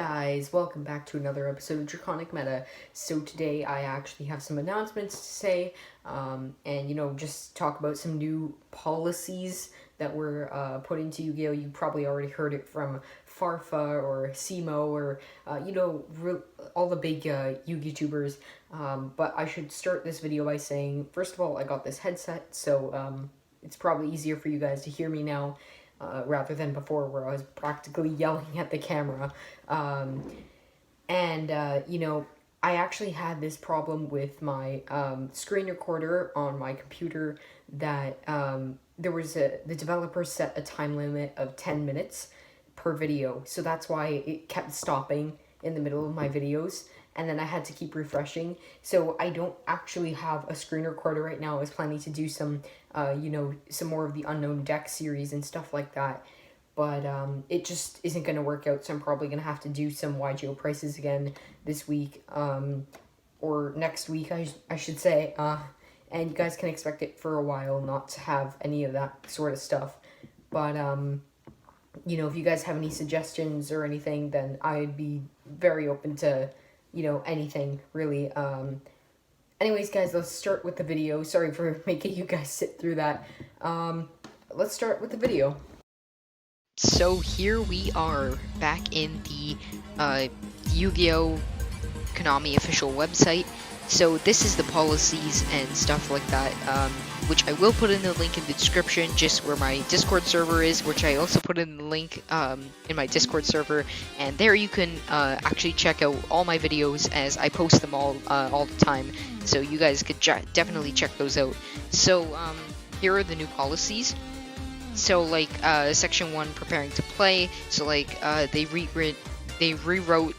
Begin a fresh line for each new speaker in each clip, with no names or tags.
guys? Welcome back to another episode of Draconic Meta. So today I actually have some announcements to say, and just talk about some new policies that were put into Yu-Gi-Oh! You probably already heard it from Farfa or Simo or, all the big YouTubers. But I should start this video by saying, first of all, I got this headset, so it's probably easier for you guys to hear me now. Rather than before where I was practically yelling at the camera. I actually had this problem with my screen recorder on my computer that the developer set a time limit of 10 minutes per video. So that's why it kept stopping in the middle of my videos. And then I had to keep refreshing. So I don't actually have a screen recorder right now. I was planning to do some more of the Unknown Deck series and stuff like that. But it just isn't going to work out. So I'm probably going to have to do some YGO prices again this week. Or next week, I should say. And you guys can expect it for a while not to have any of that sort of stuff. But, if you guys have any suggestions or anything, then I'd be very open to anything really. Anyways, guys, let's start with the video. Sorry for making you guys sit through that. Let's start with the video.
So here we are back in the Yu-Gi-Oh! Konami official website. So this is the policies and stuff like that, which I will put in the link in the description, just where my Discord server is, which I also put in the link in my Discord server, and there you can actually check out all my videos as I post them all the time, so you guys could definitely check those out. So here are the new policies. So section 1, preparing to play, so they rewrote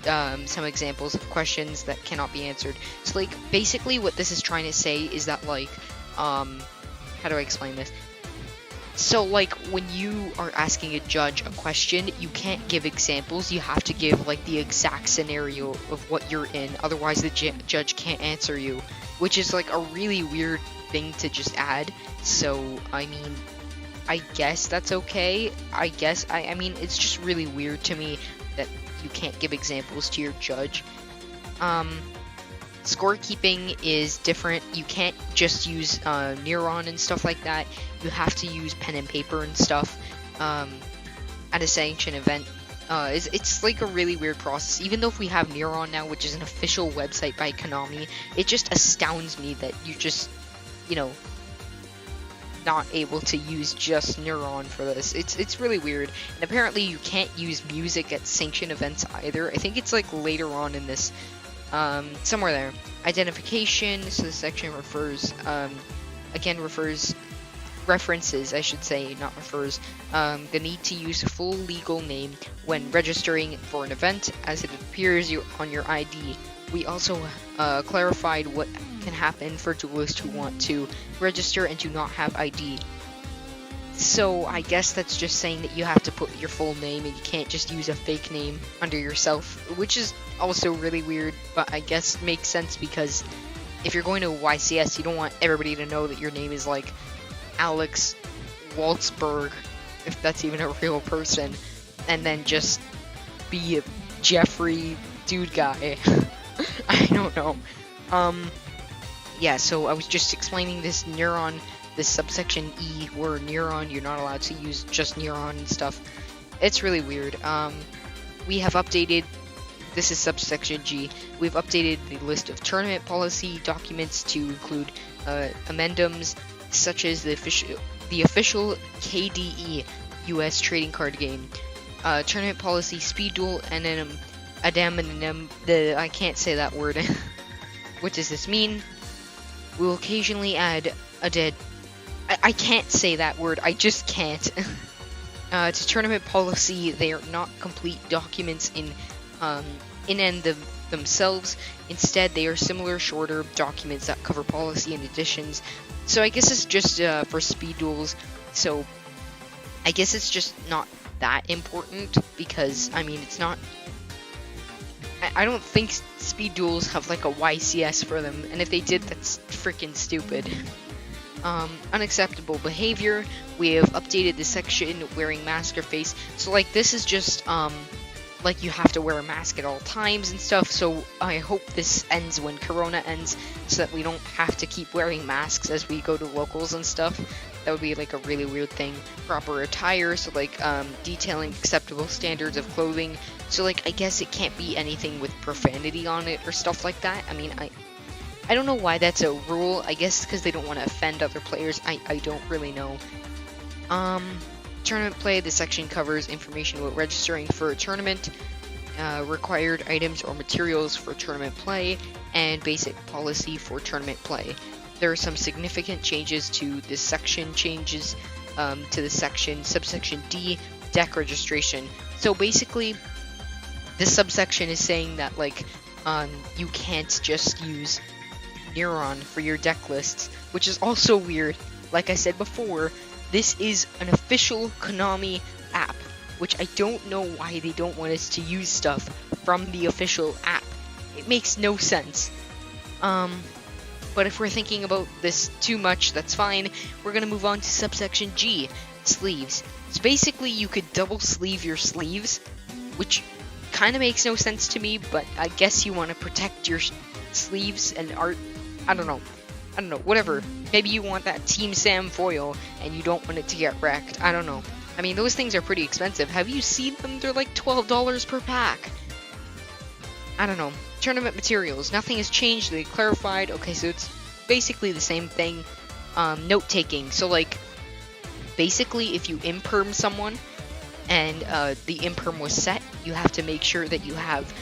some examples of questions that cannot be answered. So basically what this is trying to say is that how do I explain this? So when you are asking a judge a question, you can't give examples. You have to give the exact scenario of what you're in, otherwise the judge can't answer you, which is a really weird thing to just add. So I mean, I guess that's okay. I mean it's just really weird to me that you can't give examples to your judge. Scorekeeping is different. You can't just use Neuron and stuff like that. You have to use pen and paper and stuff at a sanctioned event. It's a really weird process. Even though if we have Neuron now, which is an official website by Konami, it just astounds me that you just, not able to use just Neuron for this. It's really weird. And apparently you can't use music at sanctioned events either. I think it's later on in this, somewhere there. Identification, so this section references, I should say, not refers, the need to use a full legal name when registering for an event as it appears on your ID. We also clarified what can happen for duelists who want to register and do not have ID. So I guess that's just saying that you have to put your full name and you can't just use a fake name under yourself, which is also really weird, but I guess makes sense because if you're going to YCS, you don't want everybody to know that your name is Alex Waltzberg, if that's even a real person, and then just be a Jeffrey dude guy. I don't know. Yeah, so I was just explaining this Neuron, this subsection E, where Neuron, you're not allowed to use just Neuron and stuff. It's really weird. We have updated, this is subsection G, we've updated the list of tournament policy documents to include amendums such as the official KDE US trading card game, tournament policy speed duel, and then I can't say that word. What does this mean? We will occasionally add a dead. I can't say that word. I just can't. To tournament policy, they are not complete documents in and themselves. Instead, they are similar, shorter documents that cover policy and additions. So I guess it's just for speed duels. So I guess it's just not that important because I mean it's not. I don't think speed duels have a YCS for them, and if they did, that's freaking stupid. Unacceptable behavior. We have updated the section wearing mask or face. So this is just like you have to wear a mask at all times and stuff. So I hope this ends when Corona ends, so that we don't have to keep wearing masks as we go to locals and stuff. That would be like a really weird thing. Proper attire, so like detailing acceptable standards of clothing. So like I guess it can't be anything with profanity on it or stuff like that. I mean, I don't know why that's a rule. I guess because they don't want to offend other players. I don't really know. Tournament play. This section covers information about registering for a tournament, required items or materials for tournament play, and basic policy for tournament play. There are some significant changes to this section. Changes to the subsection D, deck registration. So basically, this subsection is saying that like you can't just use Neuron for your deck lists, which is also weird. Like I said before, this is an official Konami app, which I don't know why they don't want us to use stuff from the official app. It makes no sense. But if we're thinking about this too much, that's fine. We're gonna move on to subsection G, sleeves. So basically, you could double sleeve your sleeves, which kind of makes no sense to me, but I guess you want to protect your sleeves and art. I don't know, whatever. Maybe you want that Team Sam foil and you don't want it to get wrecked. I don't know. I mean, those things are pretty expensive. Have you seen them? They're like $12 per pack. I don't know. Tournament materials. Nothing has changed. They clarified. Okay, so it's basically the same thing. Note taking. So like, basically, if you imperm someone and the imperm was set, you have to make sure that you have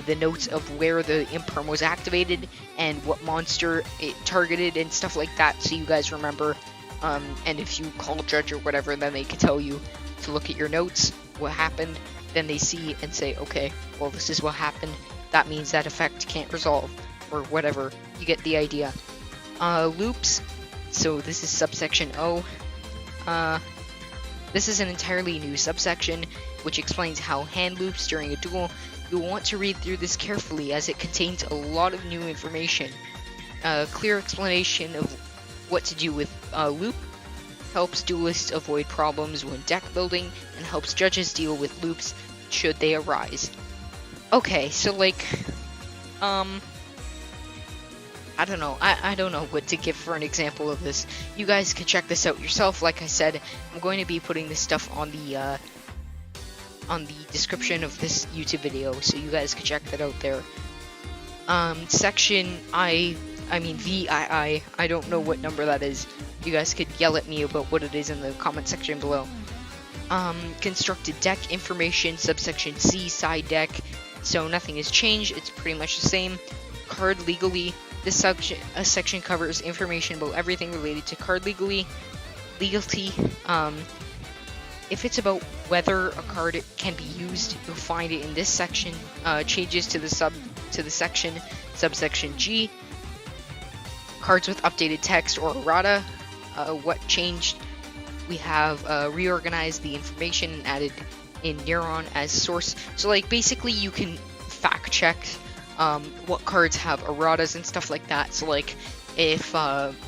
the notes of where the imperm was activated and what monster it targeted and stuff like that, so you guys remember. And if you call judge or whatever, then they can tell you to look at your notes, what happened. Then they see and say, okay, well, this is what happened. That means that effect can't resolve, or whatever. You get the idea. Loops. So this is subsection O. This is an entirely new subsection, which explains how hand loops during a duel. You'll want to read through this carefully, as it contains a lot of new information. A clear explanation of what to do with loop helps duelists avoid problems when deck building, and helps judges deal with loops should they arise. Okay, so like, I don't know. I don't know what to give for an example of this. You guys can check this out yourself. Like I said, I'm going to be putting this stuff on the description of this YouTube video, so you guys can check that out there. Section I mean VII, I don't know what number that is. You guys could yell at me about what it is in the comment section below. Constructed deck information, subsection C, side deck. So nothing has changed, it's pretty much the same. Card legally. This section covers information about everything related to card legality. If it's about whether a card can be used, you'll find it in this section. Changes to the section, subsection G. Cards with updated text or errata. What changed? We have reorganized the information and added in Neuron as source. So like basically you can fact check what cards have erratas and stuff like that. So like if oh,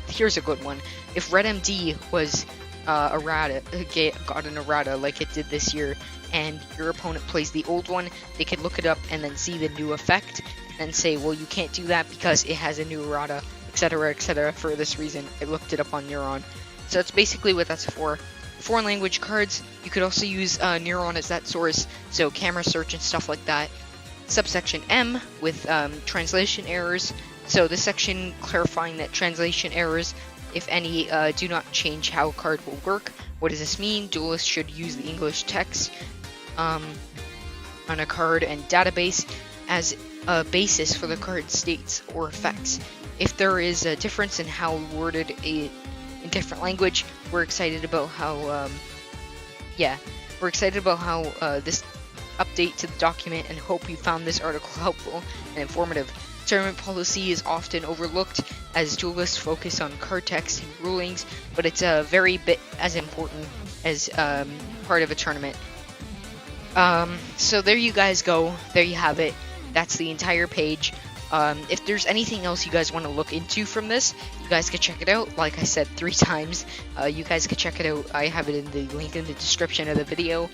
here's a good one. If Red MD was errata, got an errata like it did this year, and your opponent plays the old one, they could look it up and then see the new effect and say, well, you can't do that because it has a new errata, etc., etc. For this reason, I looked it up on Neuron. So that's basically what that's for. Foreign language cards, you could also use Neuron as that source, so camera search and stuff like that. Subsection M with translation errors. So this section clarifying that translation errors, if any, do not change how a card will work. What does this mean? Duelists should use the English text on a card and database as a basis for the card states or effects. If there is a difference in how worded in different language, we're excited about how this update to the document, and hope you found this article helpful and informative. Tournament policy is often overlooked as duelists focus on card text and rulings, but it's a very bit as important as part of a tournament. So there you guys go. There you have it. That's the entire page. If there's anything else you guys want to look into from this, you guys can check it out. Like I said 3 times, you guys can check it out. I have it in the link in the description of the video.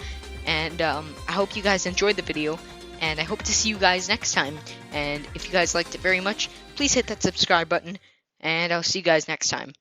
And I hope you guys enjoyed the video, and I hope to see you guys next time. And if you guys liked it very much, please hit that subscribe button, and I'll see you guys next time.